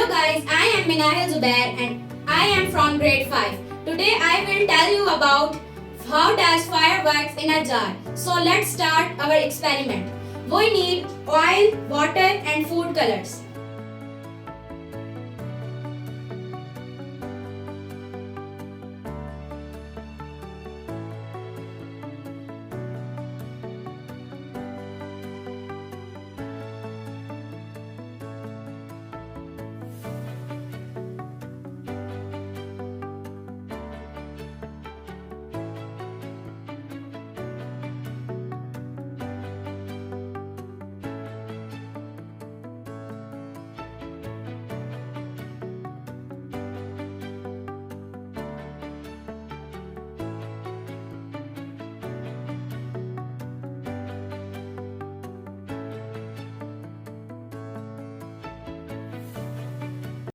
Hello guys, I am Minahil Zubair and I am from grade 5. Today I will tell you about how does fire works in a jar. So let's start our experiment. We need oil, water and food colors.